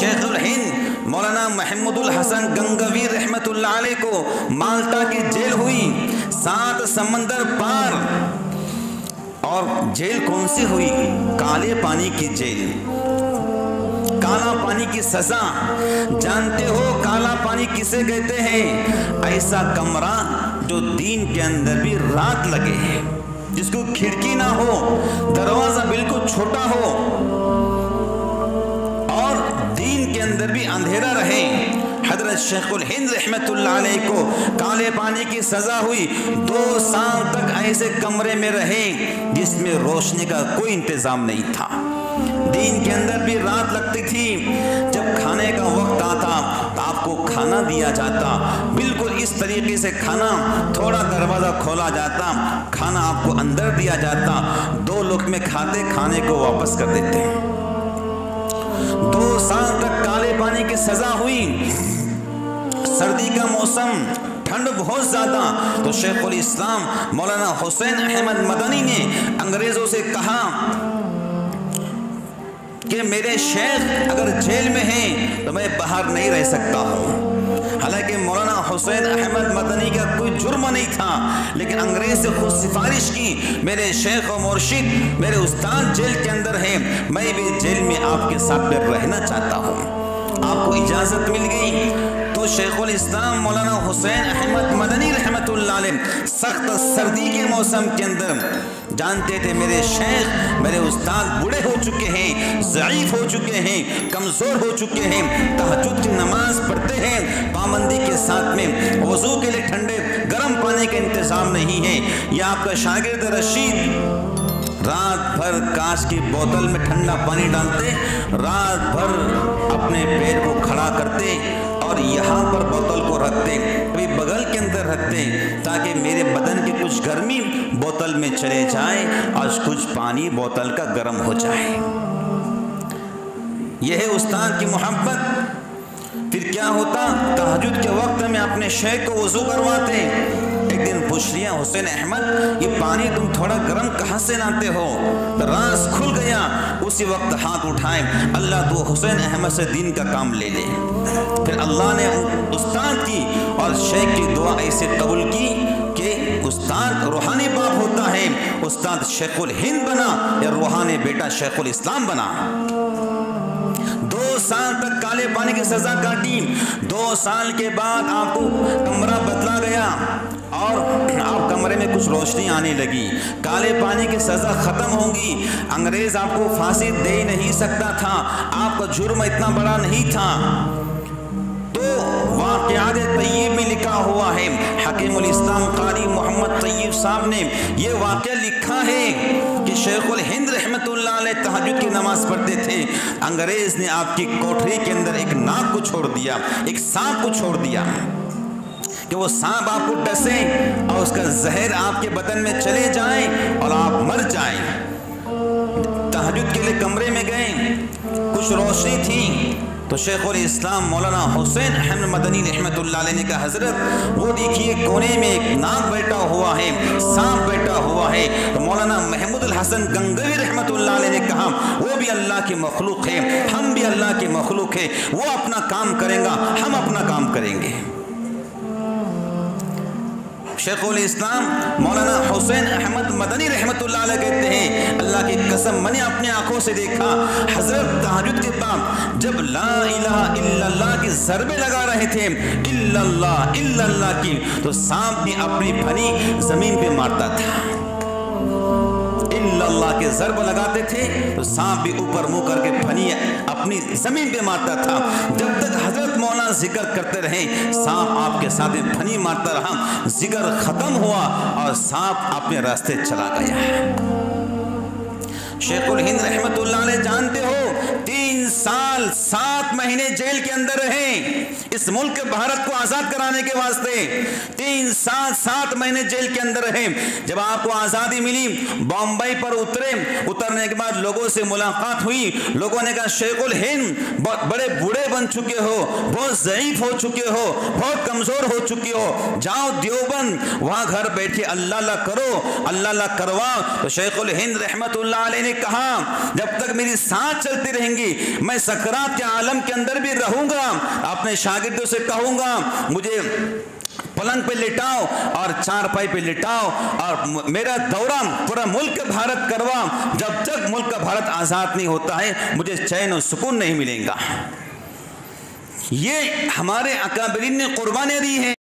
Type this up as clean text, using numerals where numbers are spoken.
शेखुल हिंद मौलाना महमूदुल हसन गंगवी रहमतुल्लाह अलैह को माल्टा की जेल हुई, 7 समंदर पार। और जेल कौन सी हुई? काले पानी की जेल, काला पानी की सजा। जानते हो काला पानी किसे कहते हैं? ऐसा कमरा जो दिन के अंदर भी रात लगे, जिसको खिड़की ना हो, दरवाजा बिल्कुल छोटा हो और दिन के अंदर भी अंधेरा रहे। हजरत शेखुल हिंद रहमतुल्लाह अलैह को काले पानी की सजा हुई। 2 साल तक ऐसे कमरे में रहे जिसमें रोशनी का कोई इंतजाम नहीं था। दिन के अंदर भी रात लगती थी। जब खाने का वक्त आता तो आपको खाना दिया जाता, बिल्कुल इस तरीके से खाना, थोड़ा दरवाज़ा खोला जाता, खाना आपको अंदर दिया जाता, 2 लुक़मे खाते, खाने को वापस कर देते। 2 साल तक काले पानी की सज़ा हुई। सर्दी का मौसम, ठंड बहुत ज़्यादा, तो शेखुल इस्लाम मौलाना हुसैन अहमद मदनी ने अंग्रेज़ों से कहा कि मेरे शेख अगर जेल में हैं तो मैं बाहर नहीं रह सकता हूँ। हालांकि मौलाना हुसैन अहमद मदनी का कोई जुर्म नहीं था, लेकिन अंग्रेज से खुद सिफारिश की, मेरे शेख और मुर्शिद, मेरे उस्ताद जेल के अंदर हैं, मैं भी जेल में आपके साथ में रहना चाहता हूँ। आपको इजाज़त मिल गई तो शेखुल इस्लाम मौलाना हुसैन अहमद मदनी रहमतुल्लाह अलैह सख्त सर्दी के मौसम के अंदर जानते थे मेरे शेख, मेरे उस्ताद बूढ़े हो चुके हैं, ज़ईफ़ हो चुके हैं, कमज़ोर हो चुके हैं, तहज्जुद की नमाज पढ़ते हैं पाबंदी के साथ में, वज़ू के लिए ठंडे गर्म पानी का इंतज़ाम नहीं है। यह आपका शागिर्द रशीद रात भर कांच की बोतल में ठंडा पानी डालते, रात भर अपने पैर को खड़ा करते और यहाँ पर बोतल को रखते, कभी बगल के अंदर रखते, ताकि मेरे बदन की कुछ गर्मी बोतल में चले जाए और कुछ पानी बोतल का गर्म हो जाए। यह है उस्ताद की मोहब्बत। फिर क्या होता, तहज्जुद के वक्त में अपने शेख को वज़ू करवाते। एक दिन पूछ लिया, हुसैन अहमद ये पानी तुम थोड़ा गर्म कहाँ से लाते हो? तो राज खुल गया। उसी वक्त हाथ उठाए, अल्लाह तो हुसैन अहमद से दिन का काम ले ले। फिर अल्लाह ने उस्ताद की और शेख की दुआ ऐसे कबूल की कि उस्ताद रूहानी बाप होता है, उस्ताद शेखुल हिंद बना या रूहानी बेटा शेखुल इस्लाम बना। 2 साल तक काले पानी की सजा काटी। 2 साल के बाद आपको कमरा बदला गया और आप कमरे में कुछ रोशनी आने लगी। काले पानी की सज़ा ख़त्म होगी। अंग्रेज़ आपको फांसी दे नहीं सकता था, आपका जुर्म इतना बड़ा नहीं था। तो वाक़यात तय्यब में लिखा हुआ है, हकीमुल इस्लाम कारी मोहम्मद तय्यब साहब ने यह वाक़या लिखा है कि शेखुल हिंद रहमतुल्लाह अलैह तहज्जुद की नमाज़ पढ़ते थे। अंग्रेज़ ने आपकी कोठरी के अंदर एक नाग को छोड़ दिया, एक सांप को छोड़ दिया कि वो सांप आपको डसे और उसका जहर आपके बदन में चले जाए और आप मर जाए। तहज्जुद के लिए कमरे में गए, कुछ रोशनी थी, तो शेखुल इस्लाम मौलाना हुसैन अहमद मदनी रहमतुल्लाह अलैह ने कहा, हजरत वो देखिए कोने में एक नाग बैठा हुआ है, सांप बैठा हुआ है। तो मौलाना महमूदुल हसन गंगवी रहमतुल्लाह अलैह ने कहा, वो भी अल्लाह की मखलूक है, हम भी अल्लाह की मखलूक है, वो अपना काम करेगा, हम अपना काम करेंगे। शेखुल इस्लाम मौलाना हुसैन अहमद मदनी रहमतुल्लाह अलैह कहते हैं, अल्लाह की कसम मैंने अपनी आंखों से देखा, हजरत तहज्जुद के बाद जब ला इलाहा इल्लल्लाह की ज़रबे लगा रहे थे, इल्लल्लाह इल्लल्लाह की, तो सांप भी अपनी फनी जमीन पे मारता था। इल्लल्लाह के ज़रब लगाते थे तो सांप भी ऊपर मुंह करके फनी अपनी जमीन पे मारता था। जब तक हजरत मौलाना जिक्र करते रहे, सांप आपके साथ फनी मारता रहा, जिक्र खत्म हुआ और सांप अपने रास्ते चला गया। शेखुल हिंद रहमतुल्लाह अलैह जानते हो 3 साल 7 महीने जेल के अंदर रहे इस मुल्क भारत को आज़ाद कराने के वास्ते। 3 साल 7 महीने जेल के अंदर रहे। जब आपको आज़ादी मिली, बॉम्बे पर उतरने के बाद लोगों से मुलाकात हुई। लोगों ने कहा, शेखुल हिंद बहुत बड़े बूढ़े बन चुके हो, बहुत ज़ईफ़ हो चुके हो, बहुत कमज़ोर हो चुके हो, जाओ देवबंद, वहाँ घर बैठे अल्लाह अल्लाह करो, अल्लाह अल्लाह करवाओ। तो शेखुल हिंद रहमतुल्लाह अलैह ने कहा, जब तक मेरी सांस चलती रहेंगी, मैं सकरात के आलम के अंदर भी रहूंगा, अपने शागिर्दों से कहूंगा मुझे पलंग पे लिटाओ और चारपाई पे लिटाओ और मेरा दौरा पूरा मुल्क भारत करवाओ। जब तक मुल्क भारत आज़ाद नहीं होता है मुझे चैन और सुकून नहीं मिलेगा। ये हमारे अकाबरीन ने कुर्बानियां दी हैं।